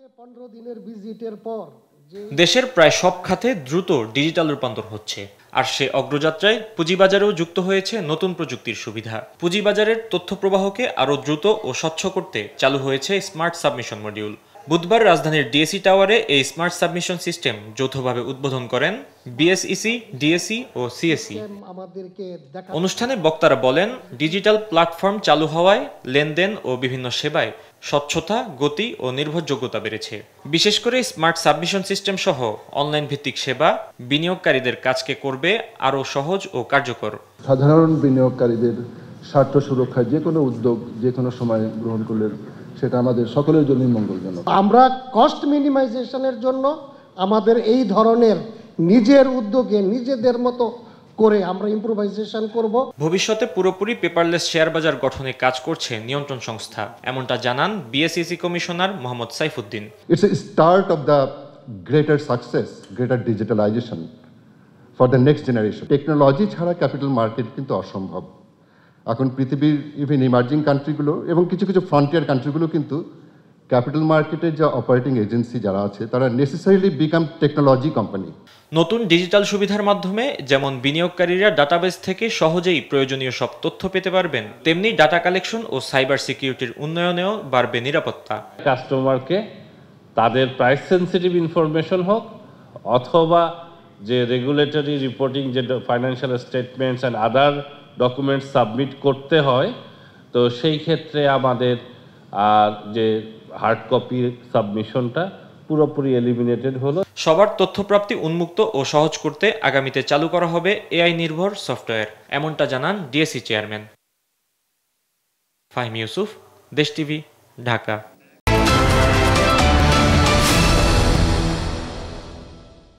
15 দিনের ভিজিটের পর দেশের প্রায় সব খাতে দ্রুত ডিজিটাল রূপান্তর হচ্ছে, আর সে অগ্রযাত্রায় পুঁজিবাজারেও যুক্ত হয়েছে নতুন প্রযুক্তির সুবিধা। পুঁজিবাজারের তথ্য প্রবাহকে আরও দ্রুত ও স্বচ্ছ করতে চালু হয়েছে স্মার্ট সাবমিশন মডিউল। বুধবার রাজধানীর ডিএসি টাওয়ারে এই স্মার্ট সাবমিশন সিস্টেম যৌথভাবে উদ্বোধন করেন বিএসইসি, ডিএসই ও সিএসই। অনুষ্ঠানে বক্তারা বলেন, ডিজিটাল প্ল্যাটফর্ম চালু হওয়ায় লেনদেন ও বিভিন্ন সেবায় স্বচ্ছতা, গতি ও নির্ভরযোগ্যতা বেড়েছে। বিশেষ করে স্মার্ট সাবমিশন সিস্টেম সহ অনলাইন ভিত্তিক সেবা বিনিয়োগকারীদের কাজকে করবে আরও সহজ ও কার্যকর। সাধারণ বিনিয়োগকারীদের স্বার্থ সুরক্ষায় যে কোনো উদ্যোগ যে কোনো সময় গ্রহণ করলে সেটা আমাদের সকলের জন্যই মঙ্গলজনক। আমরা কস্ট মিনিমাইজেশনের জন্য আমাদের এই ধরনের নিজের উদ্যোগে নিজেদের মতো করে আমরা ইম্প্রোভাইজেশন করব। ভবিষ্যতে পুরোপুরি পেপারলেস শেয়ার বাজার গঠনে কাজ করছে নিয়ন্ত্রণ সংস্থা, এমনটা জানান BSEC commissioner Mohammad Saifuddin. It's a start of the greater success, greater digitalization for the next generation. Technology ছাড়া ক্যাপিটাল মার্কেট কিন্তু অসম্ভব। এখন পৃথিবীর ইভেন ইমার্জিং কান্ট্রিগুলো এবং কিছু কিছু ফ্রন্টিয়ার কান্ট্রিগুলো কিন্তু ক্যাপিটাল মার্কেটের যে অপারেটিং এজেন্সি যারা আছে তারা নেসেসারিলি বিকাম টেকনোলজি কোম্পানি। নতুন ডিজিটাল সুবিধার মাধ্যমে যেমন বিনিয়োগকারীরা ডাটাবেস থেকে সহজেই প্রয়োজনীয় সব তথ্য পেতে পারবেন, তেমনি ডাটা কালেকশন ও সাইবার সিকিউরিটির উন্নয়নেও বাড়বে নিরাপত্তা। কাস্টমারকে তাদের প্রাইস সেন্সিটিভ ইনফরমেশন হোক অথবা যে রেগুলেটরি রিপোর্টিং যে financial statements and other documents submit করতে হয়, তো সেই ক্ষেত্রে আমাদের যে হার্ড কপি সাবমিশনটা পুরোপুরি এলিমিনেটেড হলো। সবার তথ্যপ্রাপ্তি উন্মুক্ত ও সহজ করতে আগামীতে চালু করা হবে এআই নির্ভর সফটওয়্যার, এমনটা জানান ডিএসি চেয়ারম্যান। ফাহিম ইউসুফ, দেশ টিভি, ঢাকা।